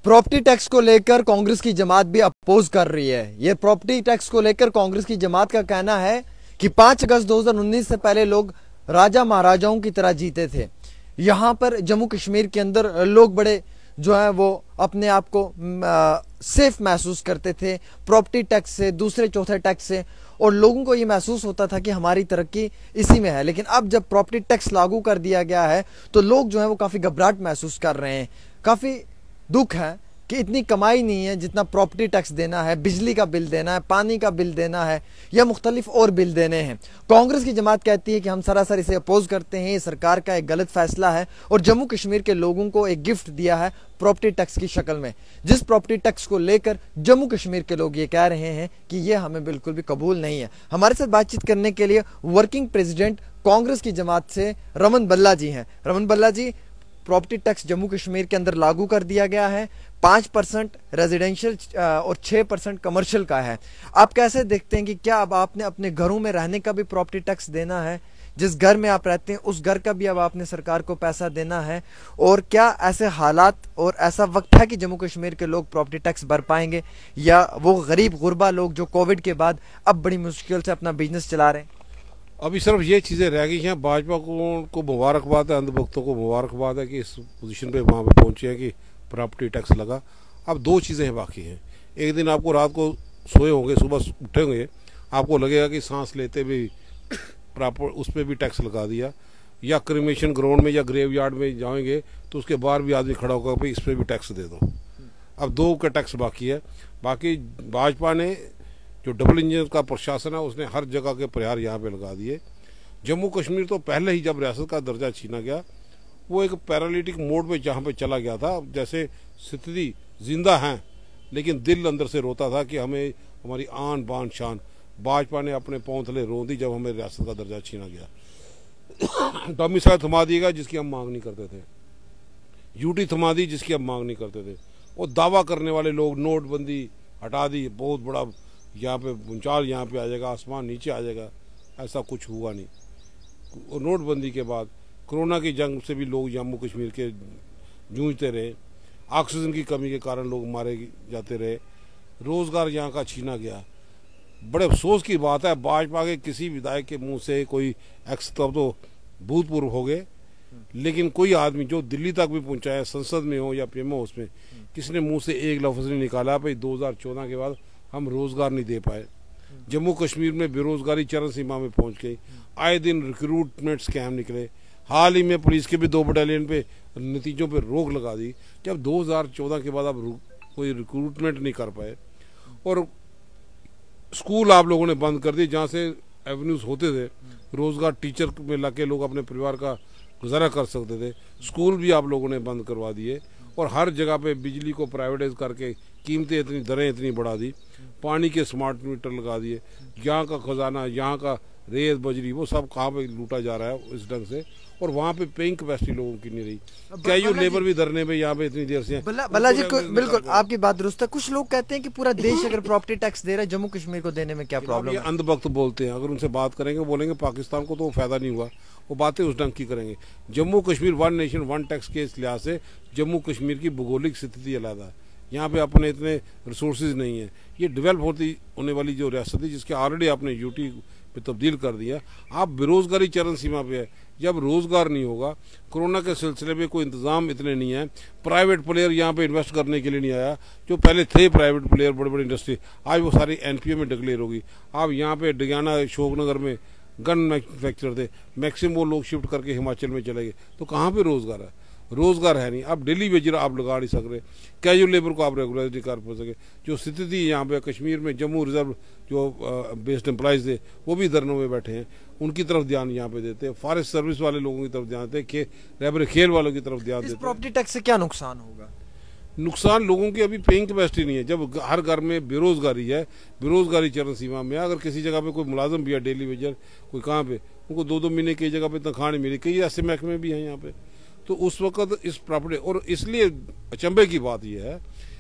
Property tax को लेकर कांग्रेस की जमात भी अपोज कर रही है। ये प्रॉपर्टी टैक्स को लेकर कांग्रेस की जमात का कहना है कि 5 अगस्त 2019 से पहले लोग राजा महाराजाओं की तरह जीते थे। यहां पर जम्मू कश्मीर के अंदर लोग बड़े जो है वो अपने आप को सेफ महसूस करते थे प्रॉपर्टी टैक्स से, दूसरे चौथे टैक्स से, और लोगों को ये महसूस होता था कि हमारी तरक्की इसी में है। लेकिन अब जब प्रॉपर्टी टैक्स लागू कर दिया गया है तो लोग जो है वो काफी घबराहट महसूस कर रहे हैं। काफी दुख है कि इतनी कमाई नहीं है जितना प्रॉपर्टी टैक्स देना है, बिजली का बिल देना है, पानी का बिल देना है या मुख्तलिफ और बिल देने हैं। कांग्रेस की जमात कहती है कि हम सरासर इसे अपोज करते हैं, ये सरकार का एक गलत फैसला है और जम्मू कश्मीर के लोगों को एक गिफ्ट दिया है प्रॉपर्टी टैक्स की शक्ल में, जिस प्रॉपर्टी टैक्स को लेकर जम्मू कश्मीर के लोग ये कह रहे हैं कि ये हमें बिल्कुल भी कबूल नहीं है। हमारे साथ बातचीत करने के लिए वर्किंग प्रेसिडेंट कांग्रेस की जमात से रमन बल्ला जी हैं। रमन बल्ला जी, प्रॉपर्टी टैक्स जम्मू कश्मीर के अंदर लागू कर दिया गया है, 5% रेजिडेंशियल और 6% कमर्शियल का है। आप कैसे देखते हैं कि क्या अब आपने अपने घरों में रहने का भी प्रॉपर्टी टैक्स देना है, जिस घर में आप रहते हैं उस घर का भी अब आपने सरकार को पैसा देना है, और क्या ऐसे हालात और ऐसा वक्त है कि जम्मू कश्मीर के लोग प्रॉपर्टी टैक्स भर पाएंगे, या वो गरीब गुरबा लोग जो कोविड के बाद अब बड़ी मुश्किल से अपना बिजनेस चला रहे हैं? अभी सिर्फ ये चीज़ें रह गई हैं। भाजपा को मुबारकबाद है, अंधभक्तों को मुबारकबाद है कि इस पोजीशन पे वहाँ पे पहुँचे हैं कि प्रॉपर्टी टैक्स लगा। अब 2 चीज़ें बाकी हैं। एक दिन आपको रात को सोए होंगे, सुबह उठेंगे, आपको लगेगा कि सांस लेते भी प्रॉपर उस पर भी टैक्स लगा दिया, या क्रिमेशन ग्राउंड में या ग्रेव यार्ड में जाएंगे तो उसके बाहर भी आदमी खड़ा होगा भाई इस पर भी टैक्स दे दो। अब 2 का टैक्स बाकी है। बाकी भाजपा ने जो डबल इंजन का प्रशासन है उसने हर जगह के प्रहार यहाँ पे लगा दिए। जम्मू कश्मीर तो पहले ही जब रियासत का दर्जा छीना गया वो एक पैरालिटिक मोड में जहाँ पे चला गया था, जैसे स्थिति जिंदा हैं लेकिन दिल अंदर से रोता था कि हमें हमारी आन बान शान भाजपा ने अपने पौंथले रो दी जब हमें रियासत का दर्जा छीना गया। डोमिसाइल थमा दिएगा जिसकी हम मांग नहीं करते थे, यूटी थमा दी जिसकी हम मांग नहीं करते थे, और दावा करने वाले लोग नोटबंदी हटा दी, बहुत बड़ा यहाँ पे भूचाल यहाँ पे आ जाएगा, आसमान नीचे आ जाएगा, ऐसा कुछ हुआ नहीं। और नोटबंदी के बाद कोरोना की जंग से भी लोग जम्मू कश्मीर के जूझते रहे, ऑक्सीजन की कमी के कारण लोग मारे जाते रहे, रोजगार यहाँ का छीना गया। बड़े अफसोस की बात है भाजपा के किसी विधायक के मुंह से कोई एक्स तब तो भूतपूर्व हो गए, लेकिन कोई आदमी जो दिल्ली तक भी पहुंचा है, संसद में हो या पीएमओ हाउस में, किसी ने मुंह से एक लफ्ज नहीं निकाला भाई 2014 के बाद हम रोजगार नहीं दे पाए। जम्मू कश्मीर में बेरोजगारी चरम सीमा में पहुंच गई, आए दिन रिक्रूटमेंट स्कैम निकले। हाल ही में पुलिस के भी 2 बटालियन पे नतीजों पे रोक लगा दी जब 2014 के बाद आप कोई रिक्रूटमेंट नहीं कर पाए। और स्कूल आप लोगों ने बंद कर दिए जहाँ से एवेन्यूज होते थे रोजगार टीचर में लगे लोग अपने परिवार का गुजारा कर सकते थे, स्कूल भी आप लोगों ने बंद करवा दिए। और हर जगह पे बिजली को प्राइवेटाइज करके कीमतें इतनी दरें इतनी बढ़ा दी, पानी के स्मार्ट मीटर लगा दिए, यहाँ का खजाना, यहाँ का रेत बजरी वो सब कहाँ पे लूटा जा रहा है इस ढंग से, और वहाँ पे पेइंग कैपेसिटी लोगों की नहीं रही। क्या ये लेबर भी धरने पे यहाँ पे इतनी देर से बल्ला जी, बिल्कुल आपकी बात दुरुस्त है। कुछ लोग कहते हैं कि पूरा देश अगर प्रॉपर्टी टैक्स दे रहा है, जम्मू कश्मीर को देने में क्या प्रॉब्लम है? अंधभक्त बोलते हैं, अगर उनसे बात करेंगे बोलेंगे पाकिस्तान को तो फायदा नहीं हुआ, वो बातें उस ढंग की करेंगे। जम्मू कश्मीर 1 नेशन 1 टैक्स के इस लिहाज से जम्मू कश्मीर की भौगोलिक स्थिति अलग है, यहाँ पे अपने इतने रिसोर्सेज नहीं है। ये डेवलप होने वाली जो रियासत है जिसके ऑलरेडी आपने यूटी पे तब्दील कर दिया, आप बेरोजगारी चरम सीमा पे है। जब रोजगार नहीं होगा, कोरोना के सिलसिले में कोई इंतजाम इतने नहीं है, प्राइवेट प्लेयर यहाँ पे इन्वेस्ट करने के लिए नहीं आया, जो पहले थे प्राइवेट प्लेयर बड़े बड़े इंडस्ट्री, आज वो सारी एनपीए में डिक्लेयर होगी। आप यहाँ पे डिगाना अशोकनगर में गन मैन्युफैक्चर थे, मैक्सिमम वो लोग शिफ्ट करके हिमाचल में चले गए, तो कहाँ पे रोजगार है? रोजगार है नहीं। आप डेली वेजर आप लगा नहीं सक रहे, कैजुअल लेबर को आप रेगुलराइज नहीं कर सके। जो स्थिति थी यहाँ पे कश्मीर में, जम्मू रिजर्व जो बेस्ड एम्प्लॉयज थे वो भी धरनों में बैठे हैं, उनकी तरफ ध्यान यहाँ पे देते हैं, फॉरेस्ट सर्विस वाले लोगों की तरफ ध्यान देते, रेबर खेल वालों की तरफ ध्यान देते। प्रॉपर्टी टैक्स से क्या नुकसान होगा? नुकसान लोगों की अभी पेइंग कैपेसिटी नहीं है। जब हर घर में बेरोजगारी है, बेरोजगारी चरम सीमा में, अगर किसी जगह पे कोई मुलाजिम भी है डेली वेजर, कोई कहाँ पे उनको 2-2 महीने कई जगह पे तनख्वाह नहीं मिली, कई ऐसे महकमे भी हैं यहाँ पे, तो उस वक्त इस प्रॉपर्टी, और इसलिए अचंभे की बात यह है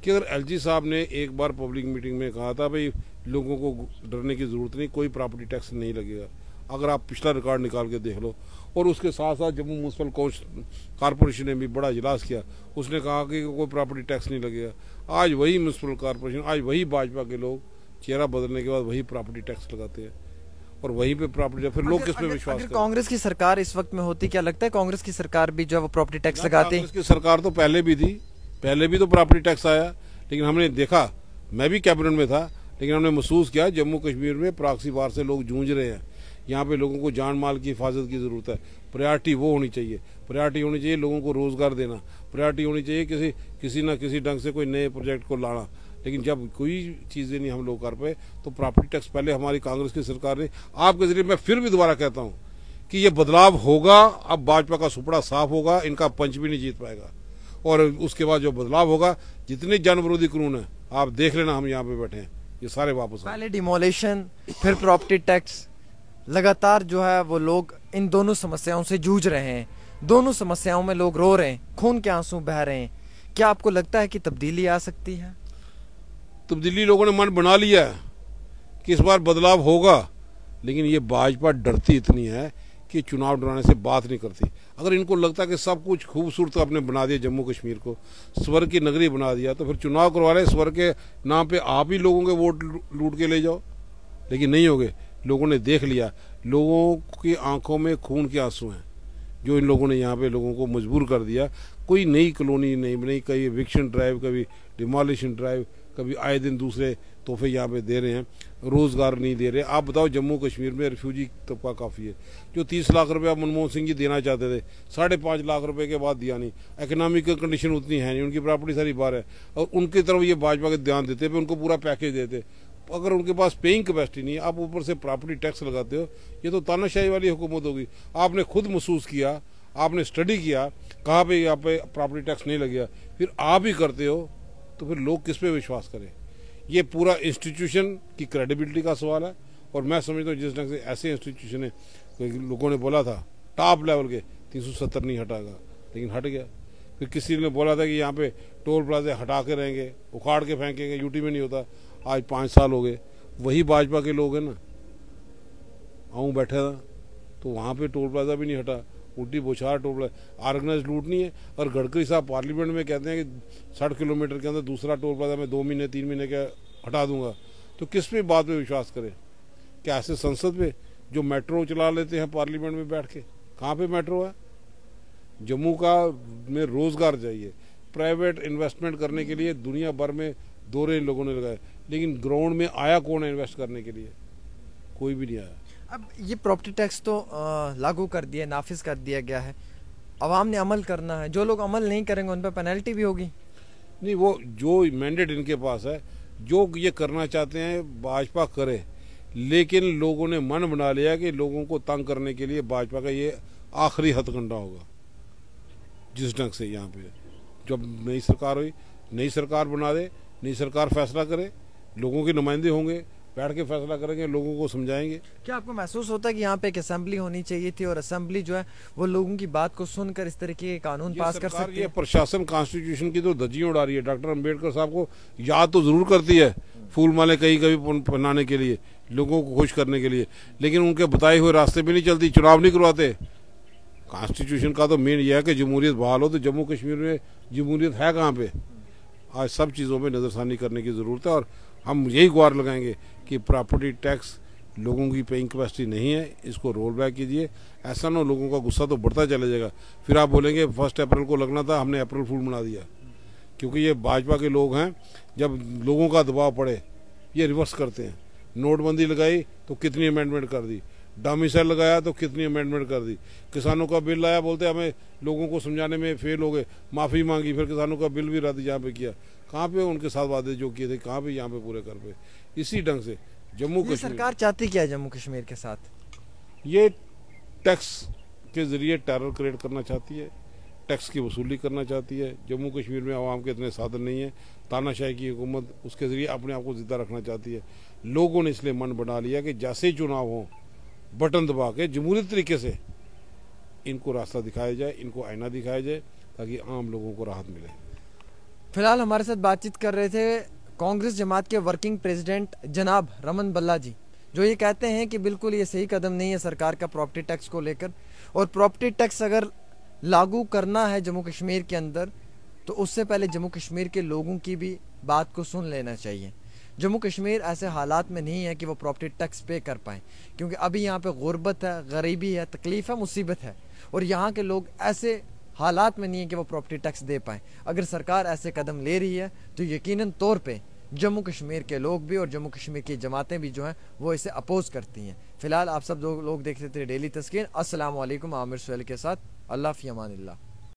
कि अगर एलजी साहब ने एक बार पब्लिक मीटिंग में कहा था भाई लोगों को डरने की जरूरत नहीं, कोई प्रॉपर्टी टैक्स नहीं लगेगा, अगर आप पिछला रिकॉर्ड निकाल के देख लो, और उसके साथ साथ जम्मू म्यूनसिपल कॉरपोरेशन ने भी बड़ा इजलास किया, उसने कहा कि कोई प्रॉपर्टी टैक्स नहीं लगेगा। आज वही म्यूनसिपल कॉरपोरेशन, आज वही भाजपा के लोग चेहरा बदलने के बाद वही प्रॉपर्टी टैक्स लगाते हैं और वहीं पे प्रॉपर्टी, फिर लोग किस पे विश्वास करें? कांग्रेस की सरकार इस वक्त में होती, क्या लगता है कांग्रेस की सरकार भी जो है वो प्रॉपर्टी टैक्स लगाती? कांग्रेस की सरकार तो पहले भी थी, पहले भी तो प्रॉपर्टी टैक्स आया, लेकिन हमने देखा, मैं भी कैबिनेट में था, लेकिन हमने महसूस किया जम्मू कश्मीर में प्रॉक्सी वार से लोग जूझ रहे हैं। यहाँ पे लोगों को जान माल की हिफाजत की जरूरत है। प्रायोरिटी वो होनी चाहिए, प्रायोरिटी होनी चाहिए लोगों को रोजगार देना, प्रायोरिटी होनी चाहिए किसी न किसी ढंग से कोई नए प्रोजेक्ट को लाना। लेकिन जब कोई चीजें नहीं हम लोग कर पाए तो प्रॉपर्टी टैक्स पहले हमारी कांग्रेस की सरकार ने, आपके जरिए मैं फिर भी दोबारा कहता हूँ कि ये बदलाव होगा, अब भाजपा का सुपड़ा साफ होगा, इनका पंच भी नहीं जीत पाएगा। और उसके बाद जो बदलाव होगा, जितने जन विरोधी कानून है आप देख लेना, हम यहाँ पे बैठे हैं, ये सारे वापस। पहले डिमोलेशन, फिर प्रॉपर्टी टैक्स, लगातार जो है वो लोग इन दोनों समस्याओं से जूझ रहे हैं, दोनों समस्याओं में लोग रो रहे हैं, खून के आंसू बह रहे हैं। क्या आपको लगता है कि तब्दीली आ सकती है? तब्दीली लोगों ने मन बना लिया है कि इस बार बदलाव होगा, लेकिन ये भाजपा डरती इतनी है कि चुनाव डराने से बात नहीं करती। अगर इनको लगता कि सब कुछ खूबसूरत आपने बना दिया, जम्मू कश्मीर को स्वर्ग की नगरी बना दिया, तो फिर चुनाव करवा रहे स्वर्ग के नाम पे आप ही लोगों के वोट लूट के ले जाओ। लेकिन नहीं होगे, लोगों ने देख लिया, लोगों की आंखों में खून के आंसू हैं, जो इन लोगों ने यहाँ पे लोगों को मजबूर कर दिया। कोई नई कॉलोनी नहीं बनी, कभी एविक्शन ड्राइव, कभी डिमोलिशन ड्राइव, कभी आए दिन दूसरे तोहफे यहाँ पे दे रहे हैं, रोजगार नहीं दे रहे। आप बताओ, जम्मू कश्मीर में रिफ्यूजी तबका काफ़ी है। जो 30 लाख रुपया मनमोहन सिंह जी देना चाहते थे, 5.5 लाख रुपए के बाद दिया नहीं। इकोनॉमिक कंडीशन उतनी है नहीं, उनकी प्रॉपर्टी सारी बाहर है, और उनकी तरफ ये भाजपा के ध्यान देते, उनको पूरा पैकेज देते। अगर उनके पास पेइंग कैपेसिटी नहीं है, आप ऊपर से प्रॉपर्टी टैक्स लगाते हो, ये तो तानाशाही वाली हुकूमत होगी। आपने खुद महसूस किया, आपने स्टडी किया, कहाँ पे यहाँ पे प्रॉपर्टी टैक्स नहीं लगेगा, फिर आप ही करते हो, तो फिर लोग किस पे विश्वास करें? ये पूरा इंस्टीट्यूशन की क्रेडिबिलिटी का सवाल है। और मैं समझता हूँ जिस ढंग से ऐसे इंस्टीट्यूशन है, लोगों ने बोला था टॉप लेवल के 370 नहीं हटाएगा, लेकिन हट गया। फिर किसी ने बोला था कि यहाँ पे टोल प्लाजे हटा के रहेंगे, उखाड़ के फेंकेंगे, यूटी में नहीं होता। आज 5 साल हो गए, वही भाजपा के लोग हैं ना, आऊँ बैठा था तो वहाँ पे टोल प्लाजा भी नहीं हटा, उल्टी बोछार टोल प्लाजा। ऑर्गेनाइज लूट नहीं है। और गडकरी साहब पार्लियामेंट में कहते हैं कि 60 किलोमीटर के अंदर दूसरा टोल प्लाजा मैं 2 महीने 3 महीने के हटा दूंगा। तो किस पे बात पे विश्वास करें? क्या ऐसे संसद पे जो मेट्रो चला लेते हैं पार्लियामेंट में बैठ के? कहाँ पे मेट्रो है? जम्मू का में रोजगार चाहिए, प्राइवेट इन्वेस्टमेंट करने के लिए दुनिया भर में दौरे इन लोगों ने लगाए, लेकिन ग्राउंड में आया कौन है इन्वेस्ट करने के लिए? कोई भी नहीं आया। अब ये प्रॉपर्टी टैक्स तो लागू कर दिया, नाफिज कर दिया गया है, अवाम ने अमल करना है। जो लोग अमल नहीं करेंगे उन पर पेनल्टी भी होगी? नहीं, वो जो मैंडेट इनके पास है, जो ये करना चाहते हैं भाजपा करे, लेकिन लोगों ने मन बना लिया कि लोगों को तंग करने के लिए भाजपा का ये आखिरी हथकंडा होगा। जिस ढंग से यहाँ पे जब नई सरकार हुई, नई सरकार बना दे, नई सरकार फैसला करे, लोगों के नुमाइंदे होंगे, बैठ के फैसला करेंगे, लोगों को समझाएंगे। क्या आपको महसूस होता है कि यहाँ पे एक असेंबली होनी चाहिए थी और असेंबली जो है वो लोगों की बात को सुनकर इस तरीके के कानून पास कर सकती है? ये प्रशासन कॉन्स्टिट्यूशन की तो धज्जियां उड़ा रही है। डॉक्टर अंबेडकर साहब को याद तो जरूर करती है, फूल माले कहीं कभी पहनाने के लिए, लोगों को खुश करने के लिए, लेकिन उनके बताए हुए रास्ते भी नहीं चलती, चुनाव नहीं करवाते। कॉन्स्टिट्यूशन का तो मेन यह है कि जमहूरियत बहाल हो, तो जम्मू कश्मीर में जमहूरियत है कहाँ पे? आज सब चीज़ों में नज़रसानी करने की ज़रूरत है। और हम यही गुहार लगाएंगे कि प्रॉपर्टी टैक्स लोगों की पेइंग कैपेसिटी नहीं है, इसको रोल बैक कीजिए। ऐसा ना लोगों का गुस्सा तो बढ़ता चला जाएगा, फिर आप बोलेंगे 1 अप्रैल को लगना था, हमने अप्रैल फूल बना दिया। क्योंकि ये भाजपा के लोग हैं, जब लोगों का दबाव पड़े ये रिवर्स करते हैं। नोटबंदी लगाई तो कितनी अमेंडमेंट कर दी, डोमिसाइल लगाया तो कितनी अमेंडमेंट कर दी, किसानों का बिल आया, बोलते हमें लोगों को समझाने में फेल हो गए, माफ़ी मांगी, फिर किसानों का बिल भी रद्द यहाँ पे किया। कहाँ पे उनके साथ वादे जो किए थे, कहाँ पे यहाँ पे पूरे कर पे? इसी ढंग से जम्मू कश्मीर सरकार चाहती क्या है जम्मू कश्मीर के साथ? ये टैक्स के जरिए टेरर क्रिएट करना चाहती है, टैक्स की वसूली करना चाहती है। जम्मू कश्मीर में आवाम के इतने साधन नहीं है, तानाशाही की हुकूमत उसके जरिए अपने आप को जिंदा रखना चाहती है। लोगों ने इसलिए मन बना लिया कि जैसे ही चुनाव हो, बटन दबा के जमहूरी तरीके से इनको रास्ता दिखाया जाए, इनको आईना दिखाया जाए, ताकि आम लोगों को राहत मिले। फिलहाल हमारे साथ बातचीत कर रहे थे कांग्रेस जमात के वर्किंग प्रेसिडेंट जनाब रमन बल्ला जी, जो ये कहते हैं कि बिल्कुल ये सही कदम नहीं है सरकार का प्रॉपर्टी टैक्स को लेकर। और प्रॉपर्टी टैक्स अगर लागू करना है जम्मू कश्मीर के अंदर, तो उससे पहले जम्मू कश्मीर के लोगों की भी बात को सुन लेना चाहिए। जम्मू कश्मीर ऐसे हालात में नहीं है कि वो प्रॉपर्टी टैक्स पे कर पाएँ, क्योंकि अभी यहाँ पे गुर्बत है, गरीबी है, तकलीफ है, मुसीबत है, और यहाँ के लोग ऐसे हालात में नहीं है कि वो प्रॉपर्टी टैक्स दे पाएँ। अगर सरकार ऐसे कदम ले रही है तो यकीनन तौर पे जम्मू कश्मीर के लोग भी और जम्मू कश्मीर की जमातें भी जो हैं वो इसे अपोज करती हैं। फिलहाल आप सब लोग देखते थे डेली तस्कीर। अस्सलाम वालेकुम, आमिर सुहेल के साथ। अल्लाह फ़ी अमानिल्लाह।